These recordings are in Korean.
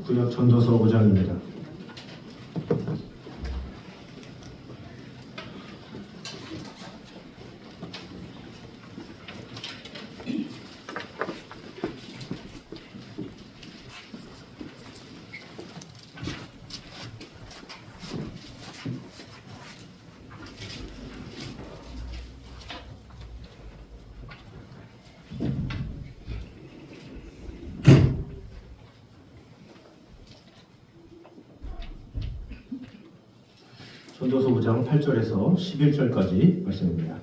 구약 전도서 5장입니다. 전도서 5장 8절에서 11절까지 말씀입니다.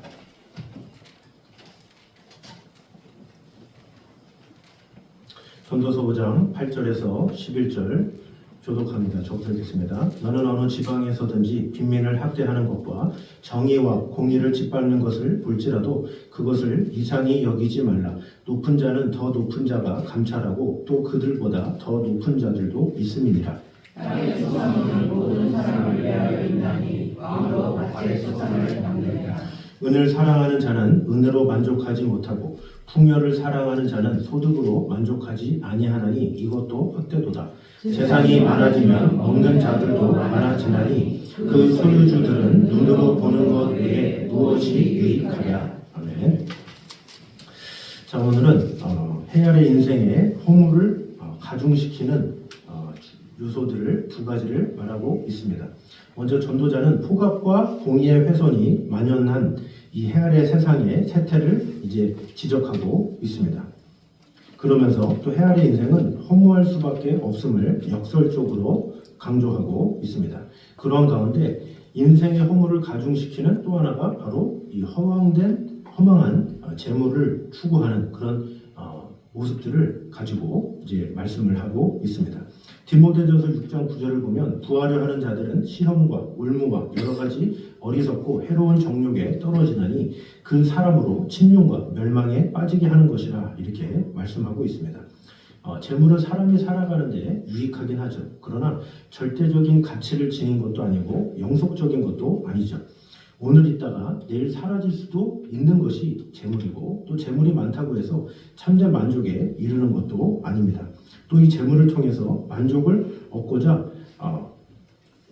전도서 5장 8절에서 11절 교독합니다. 적절겠습니다. 너는 어느 지방에서든지 빈민을 학대하는 것과 정의와 공의를 짓밟는 것을 볼지라도 그것을 이상히 여기지 말라. 높은 자는 더 높은 자가 감찰하고 또 그들보다 더 높은 자들도 있음이니라. 땅의 조상은 모든 사람을 위하여 있나니 왕도 밭의 소산을 받느니라. 은을 사랑하는 자는 은으로 만족하지 못하고 풍요를 사랑하는 자는 소득으로 만족하지 아니하나니 이것도 헛되도다. 재산이 많아지면 먹는 자들도 많아지나니 그 소유주들은 눈으로 보는 것 외에 무엇이 유익하랴. 아멘. 자, 오늘은 헤아의 인생의 허물을 가중시키는 요소들을 두 가지를 말하고 있습니다. 먼저 전도자는 폭압과 공의의 훼손이 만연한 이 헤아의 세상의 세태를 이제 지적하고 있습니다. 그러면서 또 헤아의 인생은 허무할 수밖에 없음을 역설적으로 강조하고 있습니다. 그런 가운데 인생의 허물을 가중시키는 또 하나가 바로 이 허망한 재물을 추구하는 그런 모습들을 가지고 이제 말씀을 하고 있습니다. 디모데전서 6장 9절을 보면 부하려 하는 자들은 시험과 올무와 여러 가지 어리석고 해로운 정욕에 떨어지나니 그 사람으로 침륜과 멸망에 빠지게 하는 것이라 이렇게 말씀하고 있습니다. 재물은 사람이 살아가는데 유익하긴 하죠. 그러나 절대적인 가치를 지닌 것도 아니고 영속적인 것도 아니죠. 오늘 있다가 내일 사라질 수도 있는 것이 재물이고 또 재물이 많다고 해서 참된 만족에 이르는 것도 아닙니다. 또 이 재물을 통해서 만족을 얻고자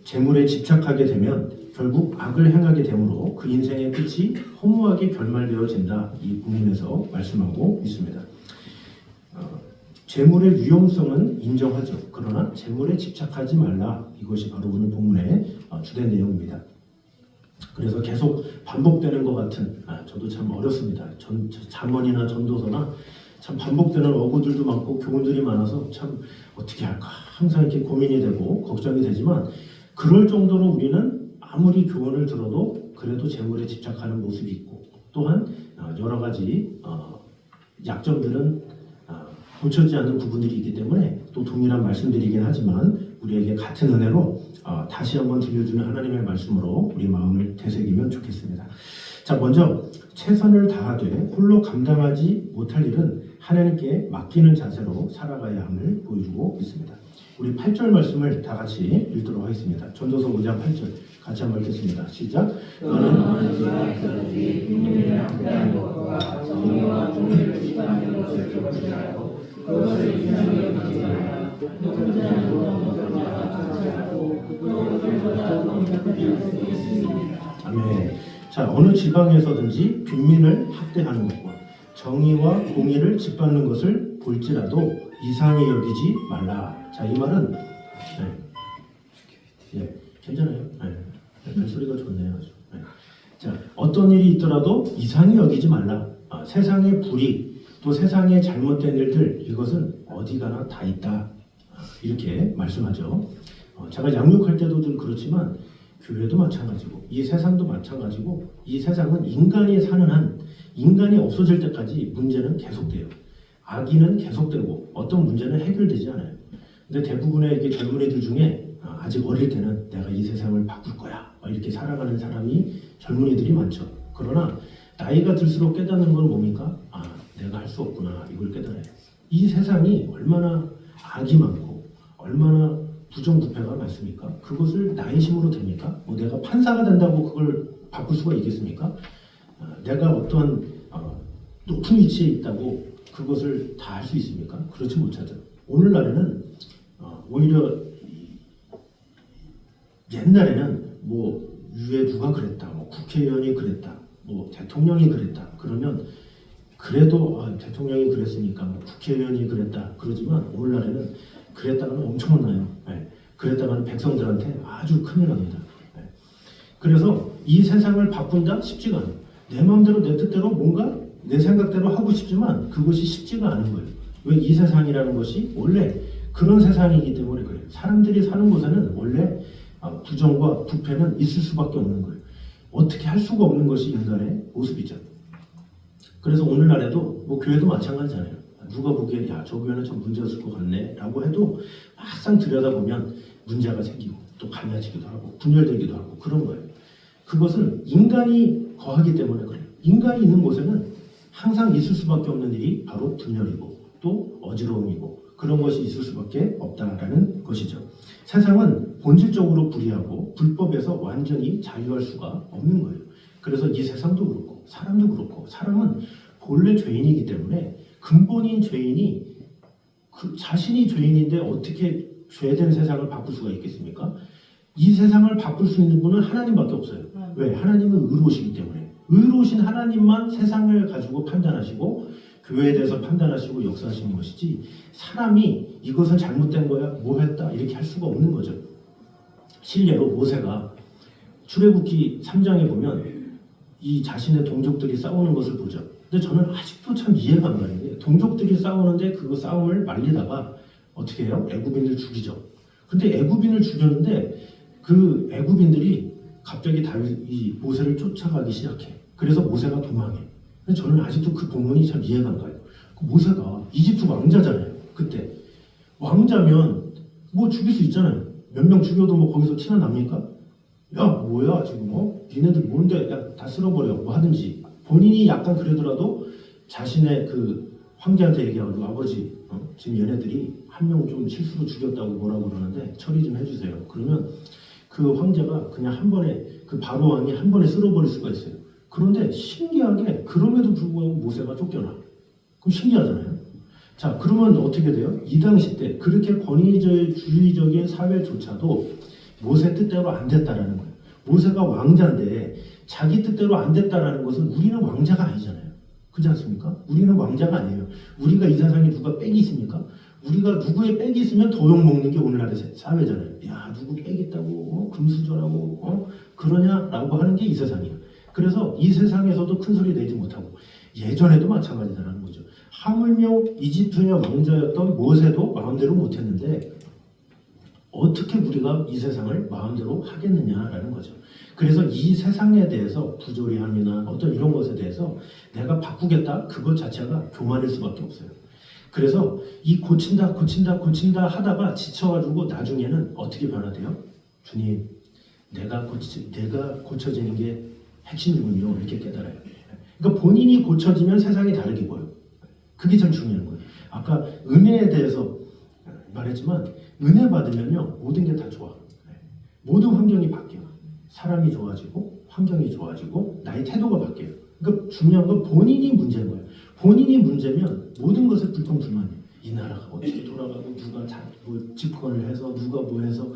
재물에 집착하게 되면 결국 악을 행하게 되므로 그 인생의 끝이 허무하게 결말되어진다. 이 본문에서 말씀하고 있습니다. 재물의 유용성은 인정하죠. 그러나 재물에 집착하지 말라. 이것이 바로 오늘 본문의 주된 내용입니다. 그래서 계속 반복되는 것 같은 저도 참 어렵습니다. 잠언이나 전도서나 참 반복되는 어구들도 많고 교훈들이 많아서 참 어떻게 할까 항상 이렇게 고민이 되고 걱정이 되지만 그럴 정도로 우리는 아무리 교훈을 들어도 그래도 재물에 집착하는 모습이 있고 또한 여러 가지 약점들은 고쳐지지 않는 부분들이 있기 때문에 또 동일한 말씀드리긴 하지만 우리에게 같은 은혜로 다시 한번 들려주는 하나님의 말씀으로 우리 마음을 되새기면 좋겠습니다. 자, 먼저 최선을 다하되 홀로 감당하지 못할 일은 하나님께 맡기는 자세로 살아가야 함을 보여주고 있습니다. 우리 8절 말씀을 다 같이 읽도록 하겠습니다. 전도서 5장 8절 같이 한번 읽겠습니다. 시작. 너는 어느 지방에서든지 빈민을 학대하는 것과 정의와 공의를 짓밟는 것을 볼지라도 그것을 이상히 여기지 말라. 높은 자는 높은 자가 감찰하고 또 그들보다 더 높은 자들이 있습니다. 아멘. 자, 어느 지방에서든지 빈민을 학대하는 것과 정의와 공의를 짓밟는 것을 볼지라도 이상히 여기지 말라. 자, 이 말은 괜찮아요. 벨소리가 좋네요. 아주. 자, 어떤 일이 있더라도 이상히 여기지 말라. 세상의 불이 또 세상의 잘못된 일들 이것은 어디 가나 다 있다. 이렇게 말씀하죠. 제가 양육할 때도 늘 그렇지만 교회도 마찬가지고 이 세상도 마찬가지고 이 세상은 인간이 사는 한 인간이 없어질 때까지 문제는 계속돼요. 악의는 계속되고 어떤 문제는 해결되지 않아요. 근데 대부분의 이렇게 젊은이들 중에 아직 어릴 때는 내가 이 세상을 바꿀 거야 이렇게 살아가는 사람이 젊은이들이 많죠. 그러나 나이가 들수록 깨닫는 건 뭡니까? 내가 할 수 없구나 이걸 깨달아요. 이 세상이 얼마나 악이 많고 얼마나 부정부패가 많습니까? 그것을 나의 힘으로 됩니까? 내가 판사가 된다고 그걸 바꿀 수가 있겠습니까? 내가 어떠한 높은 위치에 있다고 그것을 다 할 수 있습니까? 그렇지 못하죠. 오늘날에는 오히려 옛날에는 뭐 위에 누가 그랬다, 뭐 국회의원이 그랬다, 뭐 대통령이 그랬다 그러면 그래도 대통령이 그랬으니까 뭐 국회의원이 그랬다 그러지만 오늘날에는 그랬다가는 엄청 혼나요. 네. 그랬다가는 백성들한테 아주 큰일 납니다. 네. 그래서 이 세상을 바꾼다 쉽지가 않아요. 내 마음대로 내 뜻대로 뭔가 내 생각대로 하고 싶지만 그것이 쉽지가 않은 거예요. 왜? 이 세상이라는 것이 원래 그런 세상이기 때문에 그래요. 사람들이 사는 곳에는 원래 부정과 부패는 있을 수밖에 없는 거예요. 어떻게 할 수가 없는 것이 인간의 모습이죠. 그래서 오늘날에도 뭐 교회도 마찬가지잖아요. 누가 보기에 야, 저 교회는 좀 문제였을 것 같네 라고 해도 막상 들여다보면 문제가 생기고 또 갈라지기도 하고 분열되기도 하고 그런 거예요. 그것은 인간이 거하기 때문에 그래요. 인간이 있는 곳에는 항상 있을 수밖에 없는 일이 바로 분열이고 또 어지러움이고 그런 것이 있을 수밖에 없다라는 것이죠. 세상은 본질적으로 불의하고 불법에서 완전히 자유할 수가 없는 거예요. 그래서 이 세상도 그렇고 사람도 그렇고 사람은 본래 죄인이기 때문에 근본인 죄인이 그 자신이 죄인인데 어떻게 죄된 세상을 바꿀 수가 있겠습니까? 이 세상을 바꿀 수 있는 분은 하나님밖에 없어요. 왜? 하나님은 의로우시기 때문에. 의로우신 하나님만 세상을 가지고 판단하시고 교회에 대해서 판단하시고 역사하시는 것이지 사람이 이것은 잘못된 거야 뭐 했다 이렇게 할 수가 없는 거죠. 실례로 모세가 출애굽기 3장에 보면 이 자신의 동족들이 싸우는 것을 보죠. 근데 저는 아직도 참 이해가 안 가는 게 동족들이 싸우는데 그 싸움을 말리다가 어떻게 해요? 애굽인을 죽이죠. 근데 애굽인을 죽였는데 그 애굽인들이 갑자기 이 모세를 쫓아가기 시작해. 그래서 모세가 도망해. 근데 저는 아직도 그 본문이 참 이해가 안 가요. 그 모세가 이집트 왕자잖아요. 그때 왕자면 뭐 죽일 수 있잖아요. 몇 명 죽여도 뭐 거기서 티나 납니까? 야 뭐야 지금 니네들 뭔데 야 다 쓸어버려 뭐 하든지 본인이 약간 그러더라도 자신의 그 황제한테 얘기하고 아버지 지금 얘네들이 한 명 좀 실수로 죽였다고 뭐라고 그러는데 처리 좀 해주세요. 그러면 그 황제가 그냥 한 번에 그 바로 왕이 한 번에 쓸어버릴 수가 있어요. 그런데 신기하게 그럼에도 불구하고 모세가 쫓겨나. 그럼 신기하잖아요. 자 그러면 어떻게 돼요? 이 당시 때 그렇게 권위주의적인 사회조차도 모세 뜻대로 안 됐다라는 거예요. 모세가 왕자인데 자기 뜻대로 안 됐다라는 것은 우리는 왕자가 아니잖아요. 그렇지 않습니까? 우리는 왕자가 아니에요. 우리가 이 세상에 누가 빽이 있습니까? 우리가 누구의 빽이 있으면 더 욕먹는 게 오늘날의 사회잖아요. 야 누구 빽 있다고 금수저라고 그러냐라고 하는 게 이 세상이에요. 그래서 이 세상에서도 큰 소리 내지 못하고 예전에도 마찬가지다라는 거죠. 하물며 이집트의 왕자였던 모세도 마음대로 못했는데 어떻게 우리가 이 세상을 마음대로 하겠느냐라는 거죠. 그래서 이 세상에 대해서 부조리함이나 어떤 이런 것에 대해서 내가 바꾸겠다 그것 자체가 교만일 수밖에 없어요. 그래서 이 고친다 하다가 지쳐가지고 나중에는 어떻게 변화돼요? 주님 내가 고쳐지는 게 핵심이군요 이렇게 깨달아요. 그러니까 본인이 고쳐지면 세상이 다르게 보여요. 그게 참 중요한 거예요. 아까 은혜에 대해서 말했지만 은혜 받으면요 모든 게 다 좋아. 모든 환경이 바뀌어. 사람이 좋아지고 환경이 좋아지고 나의 태도가 바뀌어요. 그러니까 중요한 건 본인이 문제인 거예요. 본인이 문제면 모든 것에 불평불만이에요. 이 나라가 어떻게 돌아가고 누가 뭐 집권을 해서 누가 뭐 해서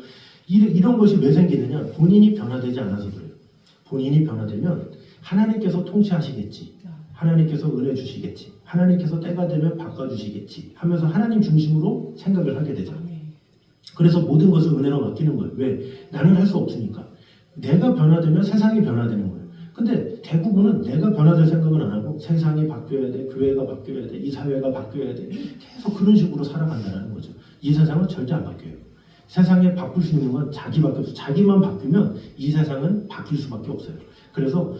이런 것이 왜 생기느냐? 본인이 변화되지 않아서 그래요. 본인이 변화되면 하나님께서 통치하시겠지. 하나님께서 은혜 주시겠지. 하나님께서 때가 되면 바꿔주시겠지 하면서 하나님 중심으로 생각을 하게 되죠. 그래서 모든 것을 은혜로 맡기는 거예요. 왜? 나는 할 수 없으니까. 내가 변화되면 세상이 변화되는 거예요. 근데 대부분은 내가 변화될 생각은 안 하고 세상이 바뀌어야 돼, 교회가 바뀌어야 돼, 이 사회가 바뀌어야 돼. 계속 그런 식으로 살아간다는 거죠. 이 세상은 절대 안 바뀌어요. 세상에 바꿀 수 있는 건 자기밖에 없어요. 자기만 바뀌면 이 세상은 바뀔 수밖에 없어요. 그래서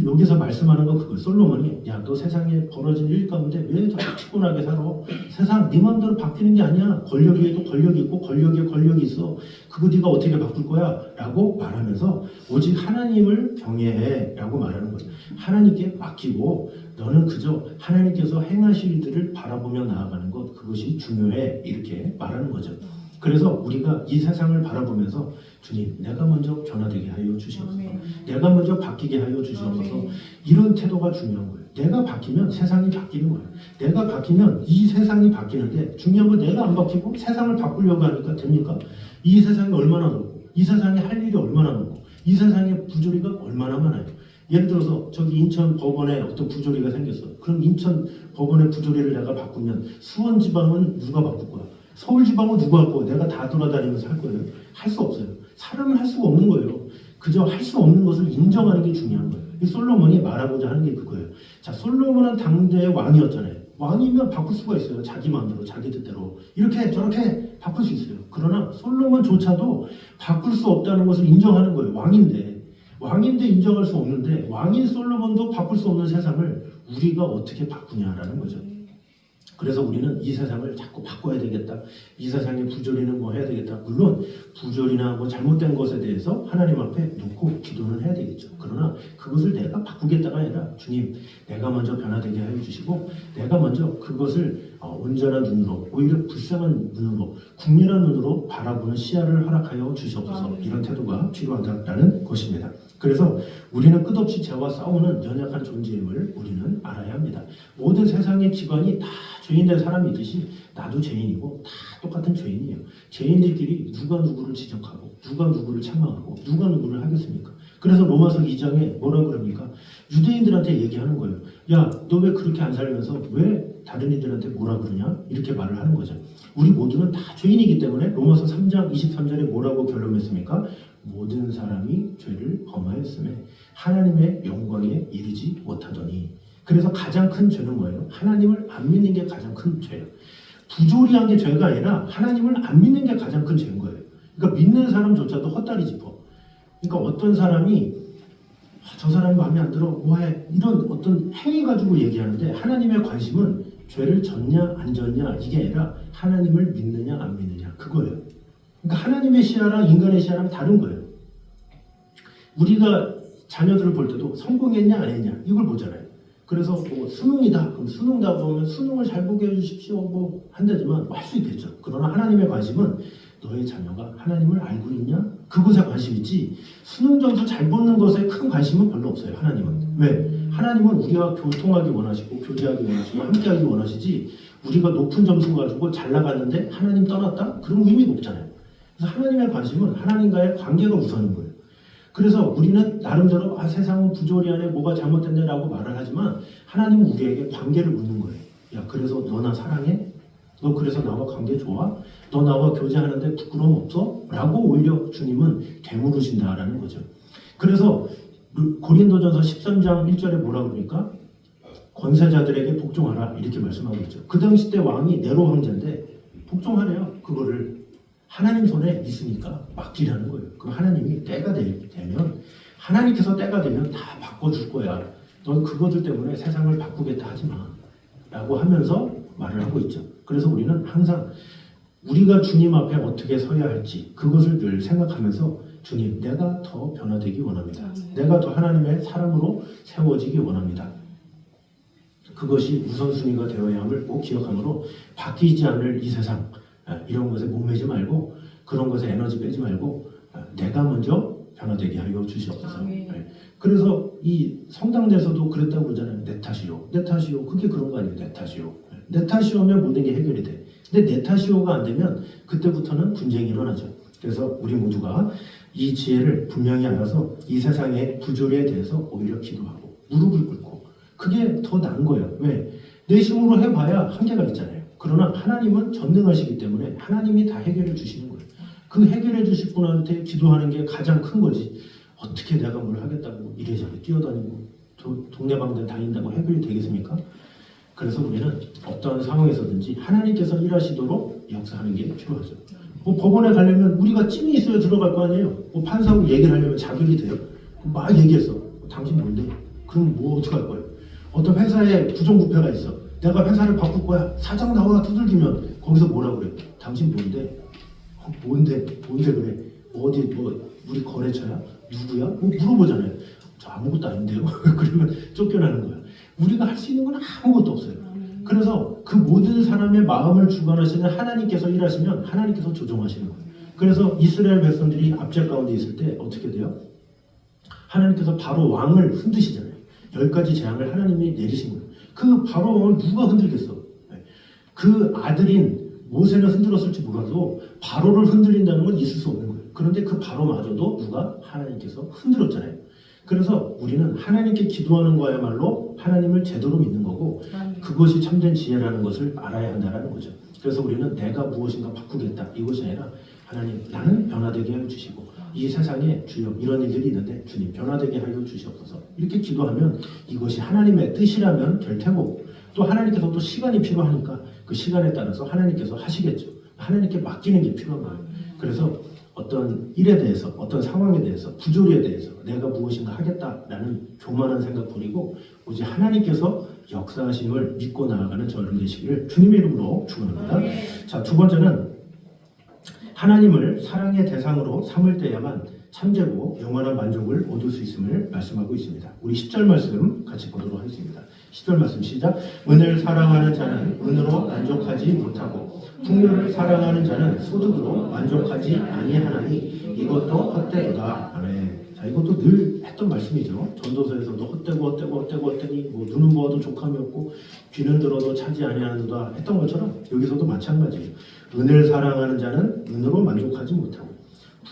여기서 말씀하는 건 그거예요. 솔로몬이 야 너 세상에 벌어진 일 가운데 왜 저렇게 피곤하게 살아? 세상 네 마음대로 바뀌는 게 아니야. 권력 위에도 권력이 있고 권력 위에 권력이 있어. 그거 네가 어떻게 바꿀 거야? 라고 말하면서 오직 하나님을 경외해 라고 말하는 거예요. 하나님께 맡기고 너는 그저 하나님께서 행하실 일들을 바라보며 나아가는 것 그것이 중요해 이렇게 말하는 거죠. 그래서 우리가 이 세상을 바라보면서 주님, 내가 먼저 변화되게 하여 주시옵소서. 아멘. 내가 먼저 바뀌게 하여 주시옵소서. 아멘. 이런 태도가 중요한 거예요. 내가 바뀌면 세상이 바뀌는 거예요. 내가 바뀌면 이 세상이 바뀌는데 중요한 건 내가 안 바뀌고 세상을 바꾸려고 하니까 됩니까? 이 세상이 얼마나 넓고 이 세상에 할 일이 얼마나 많고 이 세상에 부조리가 얼마나 많아요. 예를 들어서 저기 인천 법원에 어떤 부조리가 생겼어. 그럼 인천 법원의 부조리를 내가 바꾸면 수원 지방은 누가 바꿀 거야? 서울 지방은 누가 할 거야? 내가 다 돌아다니면서 할 거예요? 할 수 없어요. 사람은 할 수가 없는 거예요. 그저 할 수 없는 것을 인정하는 게 중요한 거예요. 이 솔로몬이 말하고자 하는 게 그거예요. 자, 솔로몬은 당대의 왕이었잖아요. 왕이면 바꿀 수가 있어요. 자기 마음대로, 자기 뜻대로. 이렇게 저렇게 바꿀 수 있어요. 그러나 솔로몬조차도 바꿀 수 없다는 것을 인정하는 거예요. 왕인데 인정할 수 없는데 왕인 솔로몬도 바꿀 수 없는 세상을 우리가 어떻게 바꾸냐라는 거죠. 그래서 우리는 이 세상을 자꾸 바꿔야 되겠다. 이 세상의 부조리는 뭐 해야 되겠다. 물론 부조리나 뭐 잘못된 것에 대해서 하나님 앞에 놓고 기도는 해야 되겠죠. 그러나 그것을 내가 바꾸겠다가 아니라 주님, 내가 먼저 변화되게 하여 주시고 내가 먼저 그것을 온전한 눈으로, 오히려 불쌍한 눈으로, 국민한 눈으로 바라보는 시야를 허락하여 주시옵소서. 이런 태도가 필요하다라는 것입니다. 그래서 우리는 끝없이 죄와 싸우는 연약한 존재임을 우리는 알아야 합니다. 모든 세상의 기관이 다 죄인된 사람이 있듯이 나도 죄인이고 다 똑같은 죄인이에요. 죄인들끼리 누가 누구를 지적하고 누가 누구를 책망하고 누가 누구를 하겠습니까? 그래서 로마서 2장에 뭐라 그럽니까? 유대인들한테 얘기하는 거예요. 야, 너 왜 그렇게 안 살면서 왜 다른 이들한테 뭐라 그러냐? 이렇게 말을 하는 거죠. 우리 모두는 다 죄인이기 때문에 로마서 3장 23절에 뭐라고 결론냈습니까? 모든 사람이 죄를 범하였음에 하나님의 영광에 이르지 못하더니. 그래서 가장 큰 죄는 뭐예요? 하나님을 안 믿는 게 가장 큰 죄예요. 부조리한 게 죄가 아니라 하나님을 안 믿는 게 가장 큰 죄인 거예요. 그러니까 믿는 사람조차도 헛다리 짚어. 그러니까 어떤 사람이 저 사람이 마음에 안 들어 뭐해 이런 어떤 행위 가지고 얘기하는데 하나님의 관심은 죄를 졌냐 안 졌냐 이게 아니라 하나님을 믿느냐 안 믿느냐 그거예요. 그러니까 하나님의 시야랑 인간의 시야랑 다른 거예요. 우리가 자녀들을 볼 때도 성공했냐 안 했냐 이걸 보잖아요. 그래서 뭐 수능이다 그럼 수능다 보면 수능을 잘 보게 해주십시오 뭐 한다지만 할 수 있겠죠. 그러나 하나님의 관심은 너의 자녀가 하나님을 알고 있냐 그것에 관심 있지 수능 점수 잘 보는 것에 큰 관심은 별로 없어요. 하나님은 왜? 하나님은 우리와 교통하기 원하시고 교제하기 원하시고 함께하기 원하시지 우리가 높은 점수 가지고 잘 나갔는데 하나님 떠났다? 그런 의미가 없잖아요. 그래서 하나님의 관심은 하나님과의 관계가 우선인 거예요. 그래서 우리는 나름대로 세상은 부조리하네 뭐가 잘못됐네 라고 말을 하지만 하나님은 우리에게 관계를 묻는 거예요. 야 그래서 너 나 사랑해? 너 그래서 나와 관계 좋아? 너 나와 교제하는데 부끄러움 없어? 라고 오히려 주님은 되물으신다라는 거죠. 그래서 고린도전서 13장 1절에 뭐라 그러니까? 권세자들에게 복종하라 이렇게 말씀하고 있죠. 그 당시 때 왕이 네로 황제인데 복종하래요. 그거를 하나님 손에 있으니까 맡기라는 거예요. 그럼 하나님이 때가 되면 하나님께서 때가 되면 다 바꿔줄 거야. 넌 그것들 때문에 세상을 바꾸겠다 하지 마 라고 하면서 말을 하고 있죠. 그래서 우리는 항상 우리가 주님 앞에 어떻게 서야 할지 그것을 늘 생각하면서 주님 내가 더 변화되기 원합니다. 내가 더 하나님의 사람으로 세워지기 원합니다. 그것이 우선순위가 되어야 함을 꼭 기억하므로 바뀌지 않을 이 세상 이런 것에 목매지 말고 그런 것에 에너지 빼지 말고 내가 먼저 변화되게 하여 주시옵소서. 그래서 이 성당에서도 그랬다고 그러잖아요. 내 탓이요. 내 탓이요. 그게 그런 거 아니에요. 내 탓이요. 내 탓이오면 모든 게 해결이 돼. 근데 내 탓이요가 안 되면 그때부터는 분쟁이 일어나죠. 그래서 우리 모두가 이 지혜를 분명히 알아서 이 세상의 부조리에 대해서 오히려 기도하고 무릎을 꿇고 그게 더 나은 거예요. 왜? 내 힘으로 해봐야 한계가 있잖아요. 그러나 하나님은 전능하시기 때문에 하나님이 다 해결해 주시는 거예요. 그 해결해 주실 분한테 기도하는 게 가장 큰 거지. 어떻게 내가 뭘 하겠다고 이래저래 뛰어다니고 동네방네 다닌다고 해결이 되겠습니까? 그래서 우리는 어떤 상황에서든지 하나님께서 일하시도록 역사하는 게 필요하죠. 뭐 법원에 가려면 우리가 찜이 있어야 들어갈 거 아니에요. 뭐 판사하고 얘기를 하려면 자격이 돼요. 막 얘기했어. 당신 뭔데? 그럼 뭐 어떻게 할 거예요? 어떤 회사에 부정부패가 있어. 내가 회사를 바꿀 거야. 사장 나와 두들기면 거기서 뭐라 그래? 당신 뭔데? 뭔데 그래? 어디 뭐 우리 거래처야? 누구야? 뭐 물어보잖아요. 저 아무것도 아닌데요. 그러면 쫓겨나는 거야. 우리가 할 수 있는 건 아무것도 없어요. 그래서 그 모든 사람의 마음을 주관하시는 하나님께서 일하시면 하나님께서 조종하시는 거예요. 그래서 이스라엘 백성들이 압제 가운데 있을 때 어떻게 돼요? 하나님께서 바로 왕을 흔드시잖아요. 10가지 재앙을 하나님이 내리신 거예요. 그 바로 왕을 누가 흔들겠어? 그 아들인 모세는 흔들었을지 몰라도 바로를 흔들린다는 건 있을 수 없는 거예요. 그런데 그 바로마저도 누가? 하나님께서 흔들었잖아요. 그래서 우리는 하나님께 기도하는 거야말로 하나님을 제대로 믿는 거고 그것이 참된 지혜라는 것을 알아야 한다는 거죠. 그래서 우리는 내가 무엇인가 바꾸겠다 이것이 아니라 하나님 나는 변화되게 하여 주시고 이 세상에 주여 이런 일들이 있는데 주님 변화되게 하여 주시옵소서 이렇게 기도하면 이것이 하나님의 뜻이라면 될 테고 또 하나님께서 또 시간이 필요하니까 그 시간에 따라서 하나님께서 하시겠죠. 하나님께 맡기는 게 필요한 거예요. 그래서 어떤 일에 대해서 어떤 상황에 대해서 부조리에 대해서 내가 무엇인가 하겠다라는 교만한 생각 버리고 오직 하나님께서 역사하심을 믿고 나아가는 저를 되시기를 주님의 이름으로 축원합니다. 자, 두 번째는 하나님을 사랑의 대상으로 삼을 때야만 참되고 영원한 만족을 얻을 수 있음을 말씀하고 있습니다. 우리 10절 말씀 같이 보도록 하겠습니다. 10절 말씀 시작. 은을 사랑하는 자는 은으로 만족하지 못하고 풍요를 사랑하는 자는 소득으로 만족하지 아니하나니 이것도 헛되도다. 아멘. 자, 이것도 늘 했던 말씀이죠. 전도서에서도 헛되고 뭐 눈은 보아도 족함이 없고 귀는 들어도 차지 아니하는도다 했던 것처럼 여기서도 마찬가지예요. 은을 사랑하는 자는 은으로 만족하지 못하고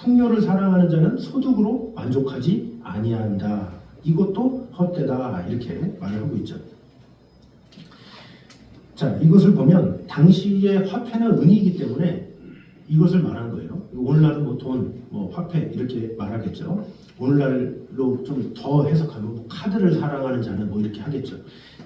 풍요를 사랑하는 자는 소득으로 만족하지 아니한다. 이것도 헛되다 이렇게 말을 하고 있죠. 자, 이것을 보면 당시의 화폐는 은이기 때문에 이것을 말한 거예요. 오늘날은 뭐 돈, 뭐 화폐 이렇게 말하겠죠. 오늘날로 좀 더 해석하면 뭐 카드를 사랑하는 자는 뭐 이렇게 하겠죠.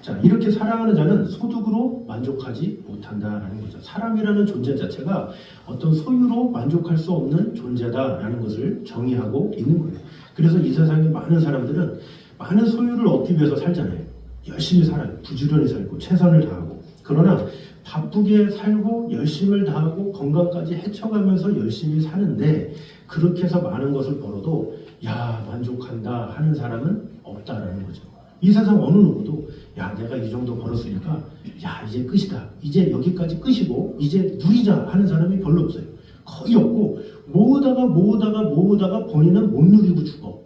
자, 이렇게 사랑하는 자는 소득으로 만족하지 못한다라는 거죠. 사람이라는 존재 자체가 어떤 소유로 만족할 수 없는 존재다라는 것을 정의하고 있는 거예요. 그래서 이 세상에 많은 사람들은 많은 소유를 얻기 위해서 살잖아요. 열심히 살아요. 부지런히 살고 최선을 다하고. 그러나 바쁘게 살고 열심을 다하고 건강까지 헤쳐가면서 열심히 사는데 그렇게 해서 많은 것을 벌어도 야 만족한다 하는 사람은 없다라는 거죠. 이 세상 어느 누구도 야 내가 이 정도 벌었으니까 야 이제 끝이다. 이제 여기까지 끝이고 이제 누리자 하는 사람이 별로 없어요. 거의 없고 모으다가 본인은 못 누리고 죽어.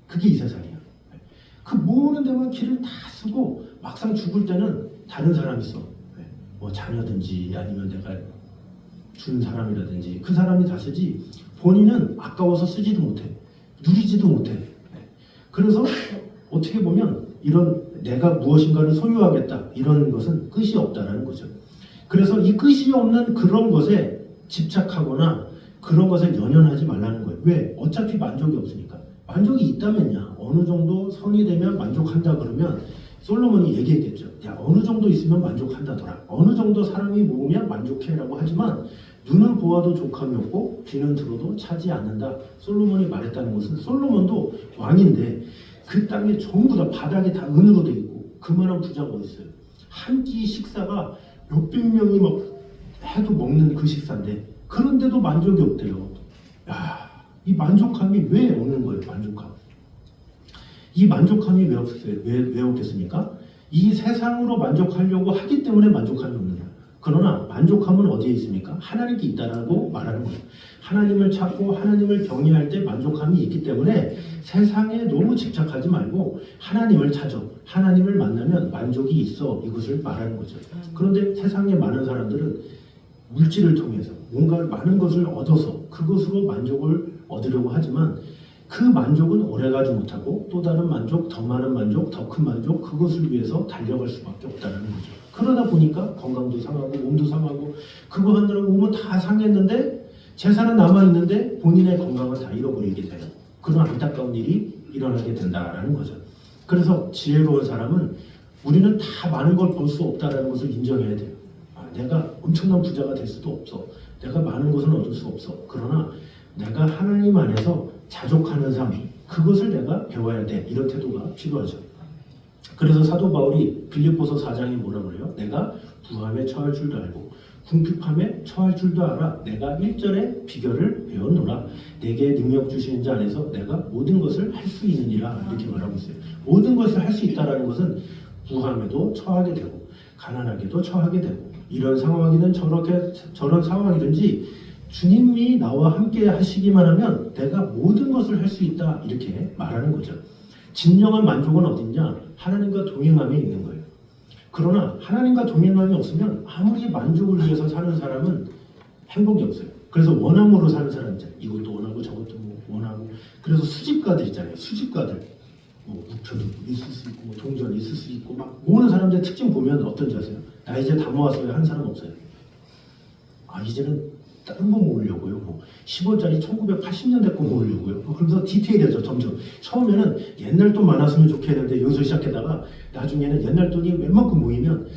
그게 이 세상이야. 그 모으는 데만 길을 다 쓰고 막상 죽을 때는 다른 사람이 있어. 뭐 자녀든지 아니면 내가 준 사람이라든지 그 사람이 다 쓰지 본인은 아까워서 쓰지도 못해. 누리지도 못해. 그래서 어떻게 보면 이런 내가 무엇인가를 소유하겠다 이런 것은 끝이 없다라는 거죠. 그래서 이 끝이 없는 그런 것에 집착하거나 그런 것에 연연하지 말라는 거예요. 왜? 어차피 만족이 없으니까. 만족이 있다면야 어느 정도 선이 되면 만족한다 그러면 솔로몬이 얘기했겠죠. 야 어느 정도 있으면 만족한다더라. 어느 정도 사람이 모으면 만족해라고 하지만 눈을 보아도 족함이 없고 귀는 들어도 차지 않는다. 솔로몬이 말했다는 것은 솔로몬도 왕인데 그 땅에 전부 다 바닥이 다 은으로 돼 있고 그만한 부자가 어디 있어요. 한 끼 식사가 몇백 명이 막 해도 먹는 그 식사인데 그런데도 만족이 없대요. 야, 이 만족함이 왜 없는 거예요? 만족함. 이 만족함이 왜 없어요? 왜 없겠습니까? 이 세상으로 만족하려고 하기 때문에 만족함이 없는 거예요. 그러나 만족함은 어디에 있습니까? 하나님께 있다라고 말하는 거예요. 하나님을 찾고 하나님을 경외할 때 만족함이 있기 때문에 세상에 너무 집착하지 말고 하나님을 찾아. 하나님을 만나면 만족이 있어. 이것을 말하는 거죠. 그런데 세상에 많은 사람들은 물질을 통해서 뭔가 많은 것을 얻어서 그것으로 만족을 얻으려고 하지만 그 만족은 오래가지 못하고 또 다른 만족, 더 많은 만족, 더 큰 만족 그것을 위해서 달려갈 수밖에 없다는 거죠. 그러다 보니까 건강도 상하고 몸도 상하고 그거 하느라고 몸은 다 상했는데 재산은 남아있는데 본인의 건강을 다 잃어버리게 돼요. 그런 안타까운 일이 일어나게 된다라는 거죠. 그래서 지혜로운 사람은 우리는 다 많은 걸 볼 수 없다는 것을 인정해야 돼요. 내가 엄청난 부자가 될 수도 없어. 내가 많은 것은 얻을 수 없어. 그러나 내가 하나님 안에서 자족하는 삶, 그것을 내가 배워야 돼. 이런 태도가 필요하죠. 그래서 사도 바울이 빌립보서 4장에 뭐라 그래요? 내가 부함에 처할 줄도 알고 궁핍함에 처할 줄도 알아. 내가 1절의 비결을 배웠노라. 내게 능력 주시는 자 안에서 내가 모든 것을 할 수 있느니라. 이렇게 말하고 있어요. 모든 것을 할 수 있다는 것은 부함에도 처하게 되고 가난하게도 처하게 되고 이런 상황이든 저런 상황이든지 주님이 나와 함께 하시기만 하면 내가 모든 것을 할 수 있다 이렇게 말하는 거죠. 진정한 만족은 어딨냐? 하나님과 동행함에 있는 거예요. 그러나 하나님과 동행함이 없으면 아무리 만족을 위해서 사는 사람은 행복이 없어요. 그래서 원함으로 사는 사람 있잖아요. 이것도 원하고 저것도 뭐 원하고. 그래서 수집가들 있잖아요. 수집가들. 뭐 우표도 있을 수 있고 뭐 동전 있을 수 있고 막 모으는 사람들의 특징 보면 어떤지 아세요? 나 이제 다 모았어요 하는 사람 없어요. 아 이제는 다른 거 모으려고요. 뭐 10원짜리 1980년대 거 모으려고요. 그러면서 디테일해져 점점. 처음에는 옛날 돈 많았으면 좋겠는데 여기서 시작했다가 나중에는 옛날 돈이 웬만큼 모이면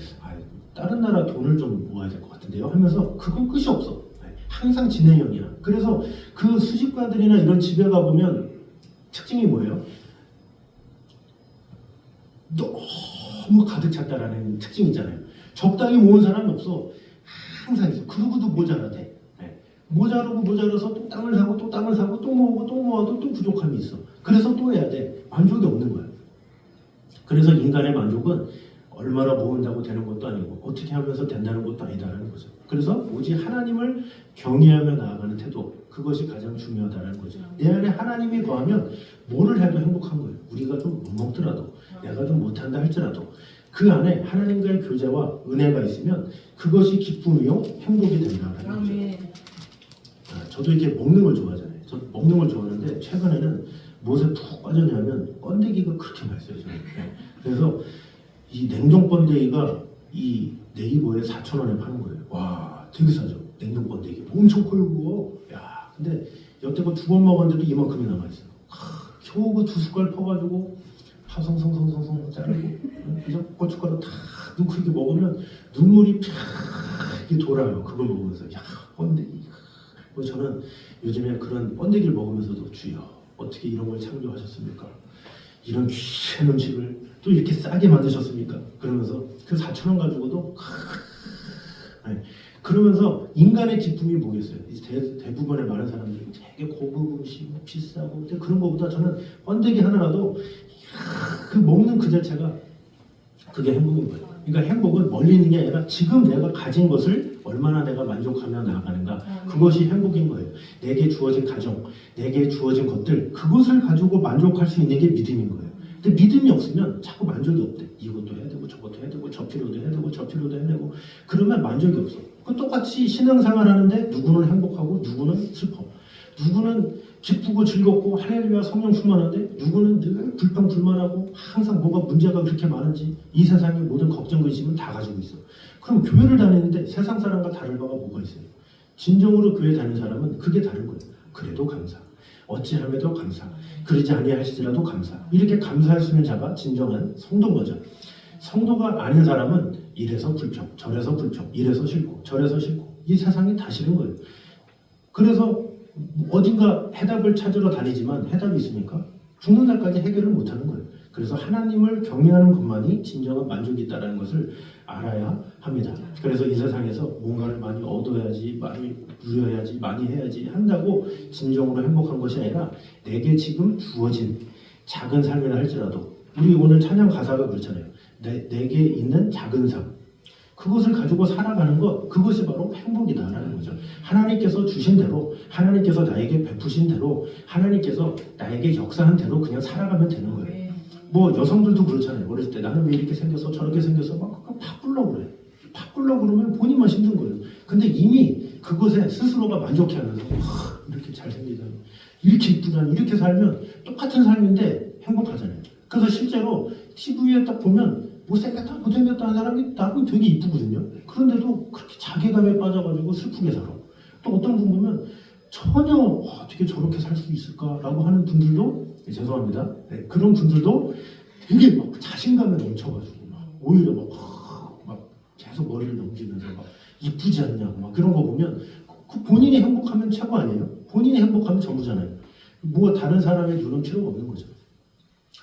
다른 나라 돈을 좀 모아야 될 것 같은데요 하면서 그건 끝이 없어. 항상 진행형이야. 그래서 그 수집가들이나 이런 집에 가보면 특징이 뭐예요? 너무 가득 찼다라는 특징 있잖아요. 적당히 모은 사람이 없어. 항상 있어. 그러고도 모자라대. 모자라서 또 땅을 사고 또 땅을 사고 또 모으고 또 모아도 또 부족함이 있어. 그래서 또 해야 돼. 만족이 없는 거야. 그래서 인간의 만족은 얼마나 모은다고 되는 것도 아니고 어떻게 하면서 된다는 것도 아니다라는 거죠. 그래서 오직 하나님을 경외하며 나아가는 태도, 그것이 가장 중요하다는 거죠. 내 안에 하나님이 거하면 뭐를 해도 행복한 거예요. 우리가 좀 못 먹더라도 내가 좀 못한다 할지라도 그 안에 하나님과의 교제와 은혜가 있으면 그것이 기쁨이요 행복이 된다는 거죠. 저도 이렇게 먹는 걸 좋아하잖아요. 저 먹는 걸 좋아하는데 최근에는 무엇에 푹 빠졌냐면 번데기가 그렇게 맛있어요. 저는. 그래서 이 냉동 번데기가 이 네이버에 4,000원에 파는 거예요. 와, 되게 싸죠. 냉동 번데기 엄청 커요 그거. 야, 근데 여태껏 2번 먹었는데도 이만큼이 남아있어요. 겨우 그 2숟갈 퍼가지고 파송송송송송 자르고 그래서 고춧가루 다 넣고 이렇게 먹으면 눈물이 쫙 이렇게 돌아요. 그걸 먹으면서 야, 번데기. 저는 요즘에 그런 번데기를 먹으면서도 주여 어떻게 이런 걸 창조하셨습니까? 이런 귀한 음식을 또 이렇게 싸게 만드셨습니까? 그러면서 그 4,000원 가지고도 그러면서 인간의 기쁨이 뭐겠어요? 대부분의 많은 사람들이 되게 고급 음식 비싸고 근데 그런 거보다 저는 번데기 하나라도 그 먹는 그 자체가 그게 행복인 거예요. 그러니까 행복은 멀리 있는 게 아니라 지금 내가 가진 것을 얼마나 내가 만족하며 나아가는가 그것이 행복인 거예요. 내게 주어진 가정, 내게 주어진 것들 그것을 가지고 만족할 수 있는 게 믿음인 거예요. 근데 믿음이 없으면 자꾸 만족이 없대. 이것도 해야 되고 저것도 해야 되고 저 필요도 해야 되고 저 필요도 해야 되고 그러면 만족이 없어. 그 똑같이 신앙생활 하는데 누구는 행복하고 누구는 슬퍼. 누구는 기쁘고 즐겁고 할렐루야 성령 충만한데 누구는 늘 불평불만하고 항상 뭐가 문제가 그렇게 많은지 이 세상의 모든 걱정 근심은 다 가지고 있어. 그럼 교회를 다니는데 세상 사람과 다를 바가 뭐가 있어요? 진정으로 교회 다니는 사람은 그게 다른 거예요. 그래도 감사. 어찌함에도 감사. 그러지 아니하시더라도 감사. 이렇게 감사할 수 있는 자가 진정한 성도인 거죠. 성도가 아닌 사람은 이래서 불평, 저래서 불평, 이래서 싫고 저래서 싫고 이 세상이 다 싫은 거예요. 그래서 어딘가 해답을 찾으러 다니지만 해답이 있으니까 죽는 날까지 해결을 못하는 거예요. 그래서 하나님을 경외하는 것만이 진정한 만족이 있다는 것을 알아야 합니다. 그래서 이 세상에서 뭔가를 많이 얻어야지, 많이 누려야지, 많이 해야지 한다고 진정으로 행복한 것이 아니라 내게 지금 주어진 작은 삶이라 할지라도 우리 오늘 찬양 가사가 그렇잖아요. 내게 있는 작은 삶 그것을 가지고 살아가는 것 그것이 바로 행복이다라는 거죠. 하나님께서 주신 대로 하나님께서 나에게 베푸신 대로 하나님께서 나에게 역사한 대로 그냥 살아가면 되는 거예요. 뭐 여성들도 그렇잖아요. 어렸을 때 나는 왜 이렇게 생겼어 저렇게 생겼어 막 바꾸려고 그래. 바꾸려고 그러면 본인만 힘든 거예요. 근데 이미 그것에 스스로가 만족해하면서 이렇게 잘생기다니 이렇게 이쁘다니 이렇게 살면 똑같은 삶인데 행복하잖아요. 그래서 실제로 TV에 딱 보면 못생겼다 못생겼다 하는 사람이 나름 되게 이쁘거든요. 그런데도 그렇게 자괴감에 빠져가지고 슬프게 살아. 또 어떤 분 보면 전혀 어떻게 저렇게 살 수 있을까라고 하는 분들도 죄송합니다. 네, 그런 분들도 되게 막 자신감에 넘쳐가지고 막 오히려 막 계속 머리를 넘기면서 막 이쁘지 않냐고 막 그런 거 보면 그 본인이 행복하면 최고 아니에요? 본인이 행복하면 전부잖아요. 뭐 다른 사람의 눈은 필요가 없는 거죠.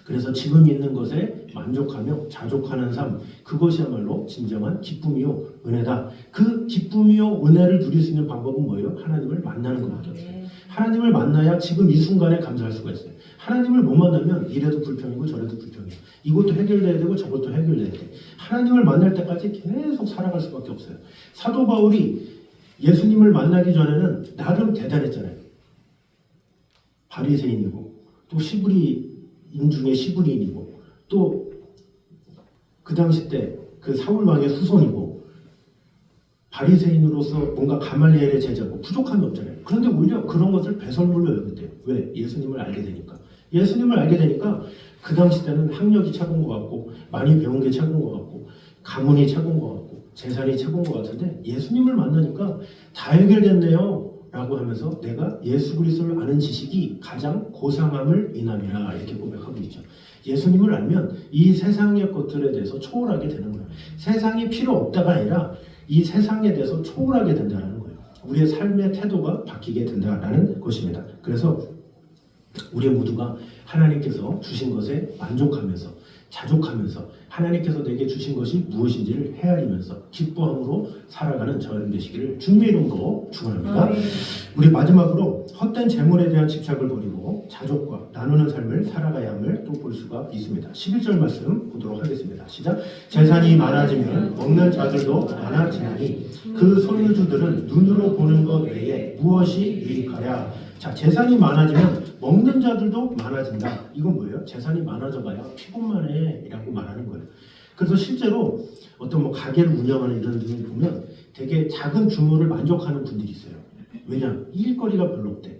그래서 지금 있는 것에 만족하며 자족하는 삶, 그것이야말로 진정한 기쁨이요 은혜다. 그 기쁨이요 은혜를 누릴 수 있는 방법은 뭐예요? 하나님을 만나는 것밖에 없어요. 하나님을 만나야 지금 이 순간에 감사할 수가 있어요. 하나님을 못 만나면 이래도 불평이고 저래도 불평이에요. 이것도 해결돼야 되고 저것도 해결돼야 돼. 하나님을 만날 때까지 계속 살아갈 수밖에 없어요. 사도 바울이 예수님을 만나기 전에는 나름 대단했잖아요. 바리새인이고 또 시브리인 중에 시브리인이고 또 그 당시 때 그 사울 왕의 후손이고 바리새인으로서 뭔가 가말리엘의 제자고 부족함이 없잖아요. 그런데 오히려 그런 것을 배설물로 여겼대요. 왜? 예수님을 알게 되니까. 예수님을 알게 되니까 그 당시 때는 학력이 차고인 것 같고 많이 배운 게 차고인 것 같고 가문이 차고인 것 같고 재산이 차고인 것 같은데 예수님을 만나니까 다 해결됐네요 라고 하면서 내가 예수 그리스도를 아는 지식이 가장 고상함을 인함이라 이렇게 고백하고 있죠. 예수님을 알면 이 세상의 것들에 대해서 초월하게 되는 거예요. 세상이 필요 없다가 아니라 이 세상에 대해서 초월하게 된다는 거예요. 우리의 삶의 태도가 바뀌게 된다는 것입니다. 그래서 우리 모두가 하나님께서 주신 것에 만족하면서 자족하면서 하나님께서 내게 주신 것이 무엇인지를 헤아리면서 기뻐함으로 살아가는 저여러분 되시기를 주님의 이름으로 축원합니다. 우리 마지막으로 헛된 재물에 대한 집착을 버리고 자족과 나누는 삶을 살아가야 함을 또 볼 수가 있습니다. 11절 말씀 보도록 하겠습니다. 시작. 재산이 많아지면 먹는 자들도 많아지나니 그 소유주들은 눈으로 보는 것 외에 무엇이 유익하랴. 자, 재산이 많아지면 먹는 자들도 많아진다. 이건 뭐예요? 재산이 많아져봐야 피곤만 해라고 말하는 거예요. 그래서 실제로 어떤 뭐 가게를 운영하는 이런 분들 보면 되게 작은 규모를 만족하는 분들이 있어요. 왜냐? 일거리가 별로 없대.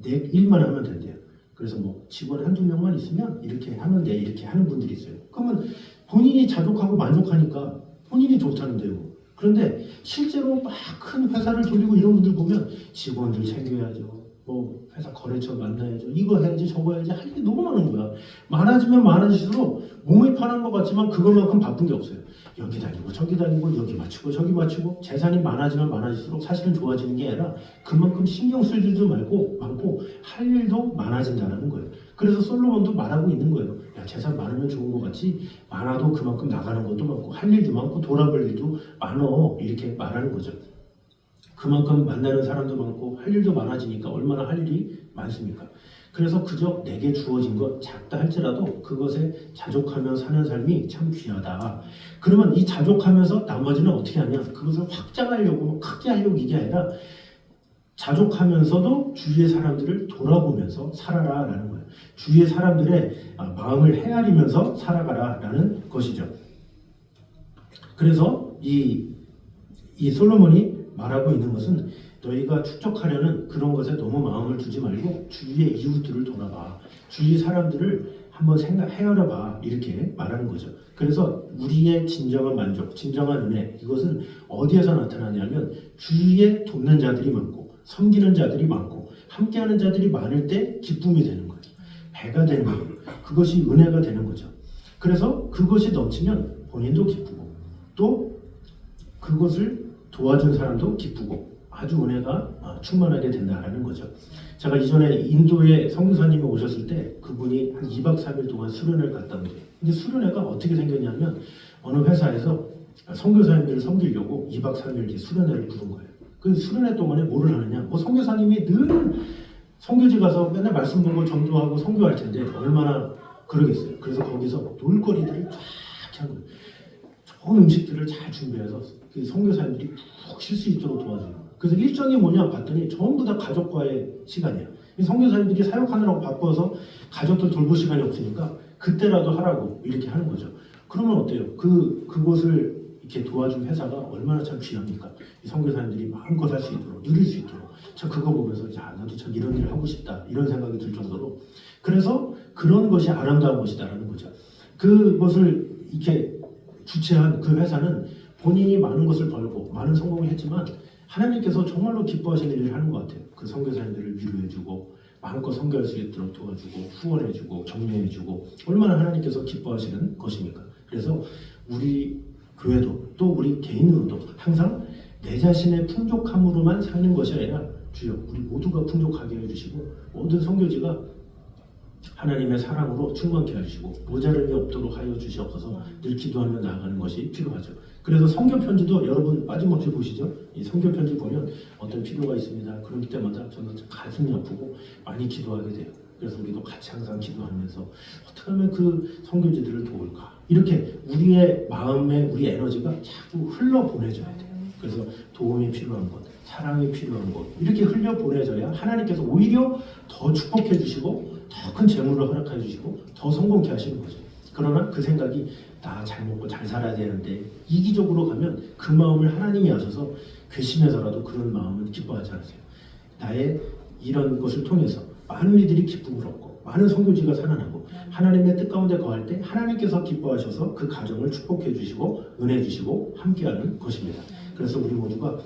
내 일만 하면 된대요. 그래서 뭐 직원 한두 명만 있으면 이렇게 하면 돼. 이렇게 하는 분들이 있어요. 그러면 본인이 자족하고 만족하니까 본인이 좋다는데요. 그런데 실제로 막 큰 회사를 돌리고 이런 분들 보면 직원들 챙겨야죠. 뭐 회사 거래처 만나야죠. 이거 해야지 저거 해야지 할 게 너무 많은 거야. 많아지면 많아질수록 몸이 편한 것 같지만 그것만큼 바쁜 게 없어요. 여기 다니고 저기 다니고 여기 맞추고 저기 맞추고 재산이 많아지면 많아질수록 사실은 좋아지는 게 아니라 그만큼 신경 쓸 일도 많고 할 일도 많아진다는 거예요. 그래서 솔로몬도 말하고 있는 거예요. 야, 재산 많으면 좋은 것 같지 많아도 그만큼 나가는 것도 많고 할 일도 많고 돌아볼 일도 많어 이렇게 말하는 거죠. 그만큼 만나는 사람도 많고 할 일도 많아지니까 얼마나 할 일이 많습니까? 그래서 그저 내게 주어진 것 작다 할지라도 그것에 자족하며 사는 삶이 참 귀하다. 그러면 이 자족하면서 나머지는 어떻게 하냐? 그것을 확장하려고 크게 하려고 이게 아니라 자족하면서도 주위의 사람들을 돌아보면서 살아라라는 거예요. 주위의 사람들의 마음을 헤아리면서 살아가라라는 것이죠. 그래서 이 솔로몬이 말하고 있는 것은 너희가 축적하려는 그런 것에 너무 마음을 두지 말고 주위의 이웃들을 돌아봐. 주위 사람들을 한번 헤아려봐. 이렇게 말하는 거죠. 그래서 우리의 진정한 만족, 진정한 은혜 이것은 어디에서 나타나냐면 주위에 돕는 자들이 많고 섬기는 자들이 많고 함께하는 자들이 많을 때 기쁨이 되는 거예요. 배가 되는 거예요. 그것이 은혜가 되는 거죠. 그래서 그것이 넘치면 본인도 기쁘고 또 그것을 도와준 사람도 기쁘고 아주 은혜가 충만하게 된다는 거죠. 제가 이전에 인도에 선교사님이 오셨을 때 그분이 한 2박 3일 동안 수련회를 갔다 온대요. 근데 수련회가 어떻게 생겼냐면 어느 회사에서 선교사님들을 섬기려고 2박 3일 수련회를 부른 거예요. 그 수련회 동안에 뭐를 하느냐? 뭐 선교사님이 늘 선교지 가서 맨날 말씀 보고 전도하고 선교할 텐데 얼마나 그러겠어요. 그래서 거기서 놀거리들을 쫙 한 거예요. 좋은 음식들을 잘 준비해서 그 선교사님들이 푹 쉴 수 있도록 도와줘요. 그래서 일정이 뭐냐 봤더니 전부 다 가족과의 시간이야. 선교사님들이 사역하느라고 바빠서 가족들 돌볼 시간이 없으니까 그때라도 하라고 이렇게 하는 거죠. 그러면 어때요? 그곳을 이렇게 도와준 회사가 얼마나 참 귀합니까? 이 선교사님들이 마음껏 할 수 있도록 누릴 수 있도록 참 그거 보면서 야 나도 참 이런 일을 하고 싶다 이런 생각이 들 정도로 그래서 그런 것이 아름다운 것이다라는 거죠. 그것을 이렇게 주최한 그 회사는 본인이 많은 것을 벌고 많은 성공을 했지만 하나님께서 정말로 기뻐하시는 일을 하는 것 같아요. 그 선교사님들을 위로해주고 마음껏 선교할 수 있도록 도와주고 후원해주고 격려해주고 얼마나 하나님께서 기뻐하시는 것입니까? 그래서 우리 교회도 또 우리 개인으로도 항상 내 자신의 풍족함으로만 사는 것이 아니라 주여 우리 모두가 풍족하게 해주시고 모든 선교지가 하나님의 사랑으로 충만케 하시고 모자름이 없도록 하여 주시옵소서. 늘 기도하며 나아가는 것이 필요하죠. 그래서 성경 편지도 여러분 빠짐없이 보시죠. 이 성경 편지 보면 어떤 필요가 있습니다. 그럴 때마다 저는 가슴이 아프고 많이 기도하게 돼요. 그래서 우리도 같이 항상 기도하면서 어떻게 하면 그 선교지들을 도울까? 이렇게 우리의 마음에 우리 에너지가 자꾸 흘러 보내줘야 돼요. 그래서 도움이 필요한 것, 사랑이 필요한 것 이렇게 흘려 보내져야 하나님께서 오히려 더 축복해 주시고 더 큰 재물을 허락해 주시고 더 성공케 하시는 거죠. 그러나 그 생각이 나 잘 먹고 잘 살아야 되는데 이기적으로 가면 그 마음을 하나님이 아셔서 괘씸해서라도 그런 마음은 기뻐하지 않으세요. 나의 이런 것을 통해서 많은 이들이 기쁨을 얻고 많은 선교지가 살아나고 하나님의 뜻 가운데 거할 때 하나님께서 기뻐하셔서 그 가정을 축복해 주시고 은혜 주시고 함께하는 것입니다. 그래서 우리 모두가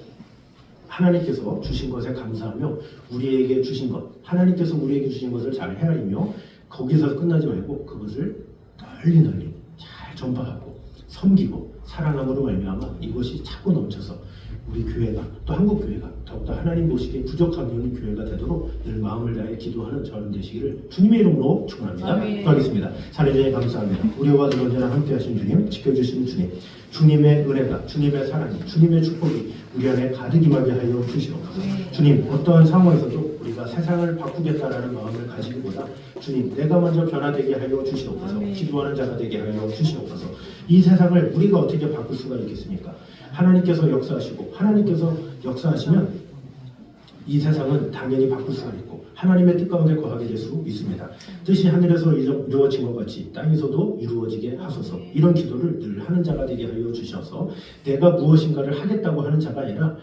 하나님께서 주신 것에 감사하며 우리에게 주신 것, 하나님께서 우리에게 주신 것을 잘 헤아리며 거기서 끝나지 말고 그것을 널리 잘 전파하고 섬기고 사랑함으로 말미암아 이것이 차고 넘쳐서 우리 교회가 또 한국 교회가 더욱더 하나님 보시기에 부족함이 없는 교회가 되도록 늘 마음을 다해 기도하는 저는 되시기를 주님의 이름으로 축원합니다. 기도하겠습니다. 살인자에 감사합니다. 우리와 늘 언제나 함께하신 주님, 지켜주시는 주님, 주님의 은혜가, 주님의 사랑이, 주님의 축복이 우리 안에 가득 임하게 하여 주시옵소서. 주님, 어떠한 상황에서도 우리가 세상을 바꾸겠다라는 마음을 가지기보다 주님, 내가 먼저 변화되게 하여 주시옵소서. 기도하는 자가 되게 하여 주시옵소서. 이 세상을 우리가 어떻게 바꿀 수가 있겠습니까? 하나님께서 역사하시고 하나님께서 역사하시면 이 세상은 당연히 바꿀 수가 있고 하나님의 뜻 가운데 거하게 될 수 있습니다. 뜻이 하늘에서 이루어진 것 같이 땅에서도 이루어지게 하소서. 이런 기도를 늘 하는 자가 되게 하여 주셔서 내가 무엇인가를 하겠다고 하는 자가 아니라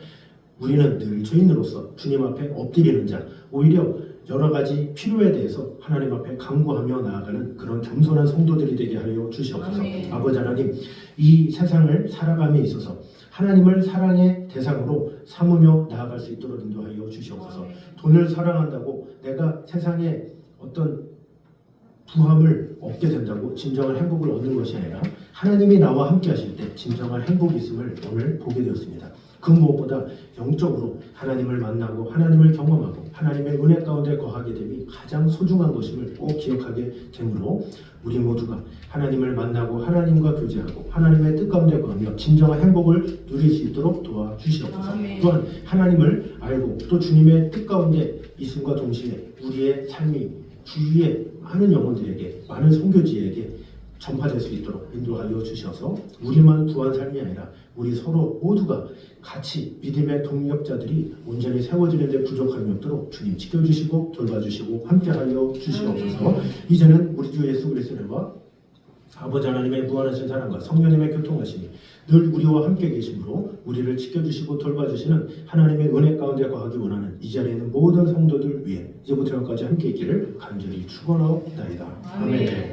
우리는 늘 죄인으로서 주님 앞에 엎드리는 자, 오히려 여러 가지 필요에 대해서 하나님 앞에 간구하며 나아가는 그런 겸손한 성도들이 되게 하여 주시옵소서. 아버지 하나님, 이 세상을 살아감에 있어서 하나님을 사랑의 대상으로 삼으며 나아갈 수 있도록 인도하여 주시옵소서. 돈을 사랑한다고 내가 세상에 어떤 부함을 얻게 된다고 진정한 행복을 얻는 것이 아니라 하나님이 나와 함께 하실 때 진정한 행복이 있음을 오늘 보게 되었습니다. 그 무엇보다 영적으로 하나님을 만나고 하나님을 경험하고 하나님의 은혜 가운데 거하게 됨이 가장 소중한 것임을 꼭 기억하게 되므로 우리 모두가 하나님을 만나고 하나님과 교제하고 하나님의 뜻 가운데 거하며 진정한 행복을 누릴 수 있도록 도와주시옵소서. 또한 하나님을 알고 또 주님의 뜻 가운데 있음과 동시에 우리의 삶이 주위의 많은 영혼들에게 많은 선교지에게 전파될 수 있도록 인도하여 주셔서 우리만 구한 삶이 아니라 우리 서로 모두가 같이 믿음의 동력자들이 온전히 세워지는 데 부족함이 없도록 주님 지켜주시고 돌봐주시고 함께하여 주시옵소서. 이제는 우리 주 예수 그리스도와 아버지 하나님의 무한하신 사랑과 성령님의 교통하심이 늘 우리와 함께 계심으로 우리를 지켜주시고 돌봐주시는 하나님의 은혜 가운데 거하기 원하는 이 자리에 있는 모든 성도들 위해 이제부터 영까지 함께 있기를 간절히 축원하옵나이다. 아멘.